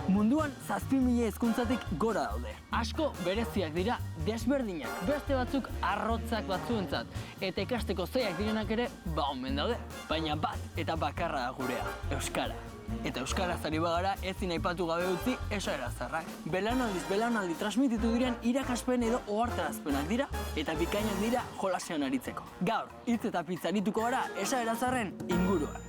Munduan 7.000 hizkuntzatik gora daude. Asko bereziak dira, desberdinak, beste batzuk arrotzak batzuentzat, eta ikasteko zaiak direnak ere omen daude. Baina bat eta bakarra da gurea, euskara. Eta euskaraz ari bagara ezin aipatu gabe utzi esaera zaharrak. Belaunaldiz belaunaldi transmititu diren irakaspen edo ohartarazpenak dira eta bikainak dira jolasean aritzeko. Gaur, hitz eta pitz arituko gara esaera zaharren inguruan.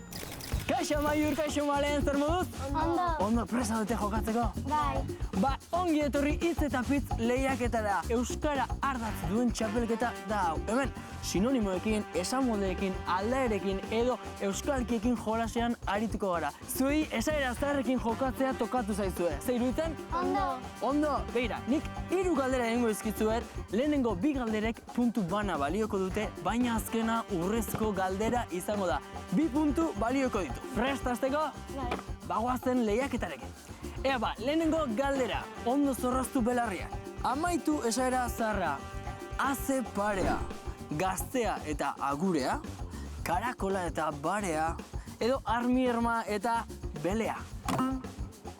Kaixo Maiur, kaixo Malen, zer moduz? Ondo. Ondo, presa dute jokatzeko? Bai. Ba, ongi etorri hitz eta pitz lehiaketara. Euskara ardatz duen txapelketa da hau. Hemen, sinonimoekin, esamoldeekin, aldaerekin edo euskalkiekin jolasean arituko gara. Zuei esaera zaharrekin jokatzea tokatu zaizue. Zer iruditzen? Ondo. Ondo, begira, nik 3 galdera egingo dizkizuet, lehenengo 2 galderek puntu bana balioko dute, baina azkena urrezko galdera izango da. 2 puntu balioko ditu. Prest hasteko? Bai. Bagoazen lehiaketarekin. Ea ba, lehenengo galdera, ondo zorroztu belarriak. Amaitu esaera zaharra, aze parea, gaztea eta agurea, karakola eta barea, edo armierma eta belea.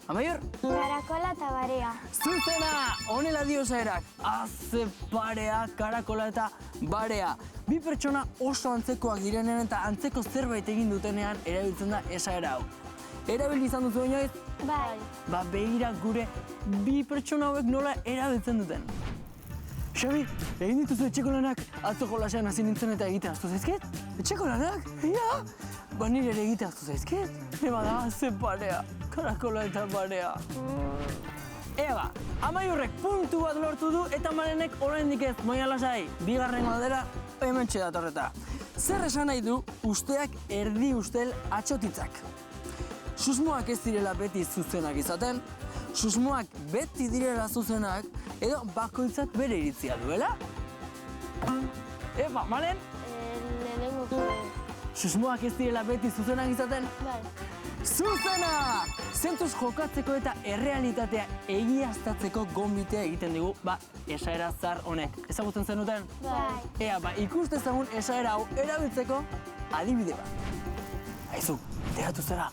Amaiur? Karakola eta barea. Zuzena! Honela dio esaerak, aze parea, karakola eta barea. 2 pertsona oso antzekoak direnean eta antzeko zerbait egin dutenean erabiltzen da esaera hau. Erabili izan duzu inoiz? Bai. Ba, begira gure 2 pertsona hauek nola erabiltzen duten. Xabi, egin dituzu etxeko lanak atzo jolasean hasi nintzen eta egitea aztu zaizkit? Etxeko lanak? Ja! Ba, nire ere egitea aztu zaizkit? Eba da, ze parea, karakola eta barea. Eba, Amaiurrek puntu bat lortu du eta Malenek oraindik ez, moia lasai. 2. galdera, hementxe datorreta. Zer esan nahi du usteak erdi ustel atxotitzak? Susmoak ez direla beti zuzenak izaten, susmoak beti direla zuzenak, edo bakoitzak bere iritzia duela? Eba, Malen? Lehenengo zuen. Susmoak ez direla beti zuzenak izaten? Bai. Zuzena! Zentzuz jokatzeko eta errealitatea egiaztatzeko gonbitea egiten digu, ba, esaera zahar honek. Ezagutzen zenuten? Bai. Ea, ba, ikustezagun esaera hau erabiltzeko adibide bat. Aizu, enteratu zera,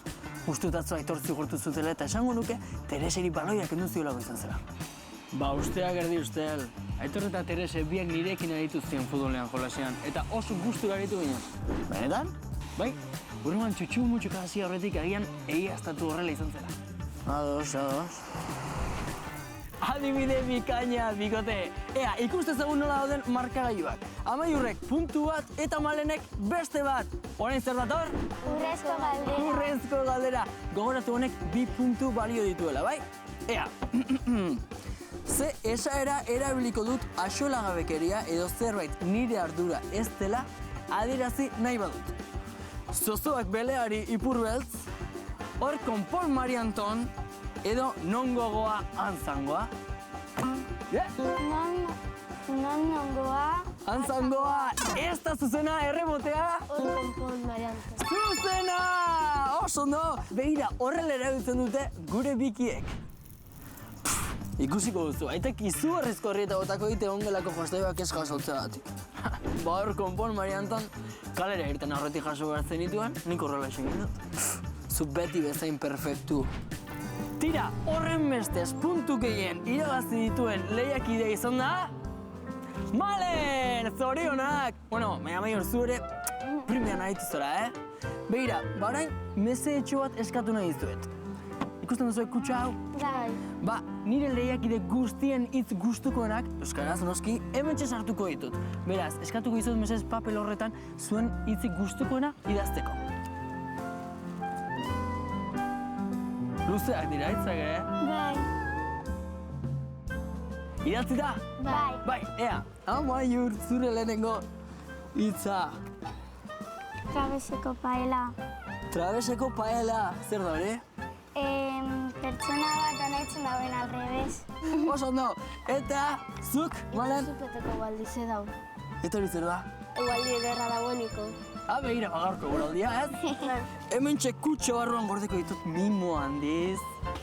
usteotatzu aitortzi gortu zutela eta esango nuke Tereseri baloiak kendu ziolako izan zera. Ba, usteak erdi ustel. Aitor eta Terese biak nirekin aritu ziren futbolean jolasean, eta oso gustura aritu ginen. Benetan? Bai, buruan txutxu-mutxuka hasi horretik agian egiaztatu horrela izan zela. Ados, ados. Adibide bikaina, bikote. Ea, ikustezagun nola dauden markagailuak. Amaiurrek puntu bat eta Malenek beste bat. Orain zer dator? Urrezko galdera. Urrezko galdera. Gogoratu honek 2 puntu balio dituela, bai? Ea, ze esaera erabiliko dut axolagabekeria edo zerbait nire ardura ez dela adierazi nahi badut. Zozoak beleari ipurbeltz, hor konpon Marianton, edo non gogoa antzangoa. Non nongoa. Antzangoa, ez da zuzena errebotea. Hor konpon Marianton. Zuzena! Oso ondo! Begira, horrela erabiltzen dute gure bikiek. Ikusiko duzu, aitek izugarrizko horri eta botako dite ongelako jostaiak ez jasotzeratik. Ba hor konpon Marianton, kalera irten aurretik jaso behar zenituen, nik horrela esengin dut. Zu beti bezain perfektu. Tira, horren bestez puntu gehien irabazi dituen lehiakidea izan da... Malen! Zorionak! Bueno, Maior zu ere primean aritu zora, Begira, orain mesedetxo bat eskatu nahi dizuet. Ikusten duzu kutxa hau? Bai. Ba, nire lehiakide guztien hitz gustukoenak, euskaraz noski, hementxe sartuko ditut. Beraz, eskatuko dizut mesedez papel horretan zuen hitzik gustukoena idazteko. Luzeak dira hitzak, Bai. Idatzi da? Bai. Bai, ea, Amaiur zure lehenengo hitza. Trabeseko paela. Trabeseko paela, zer da hori? Pertsona bat anaitzen dauen alrebez. Oso ondo, eta zuk, Malen? Zupeteko baldize dau. Eta hori zer da? Egualdi ederra dagoeniko. Begira, gaurko guraldia, Hementxe kutxo barruan gordeko ditut mimo handiz.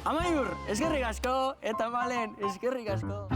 Amaiur, eskerrik asko, eta Malen, eskerrik asko.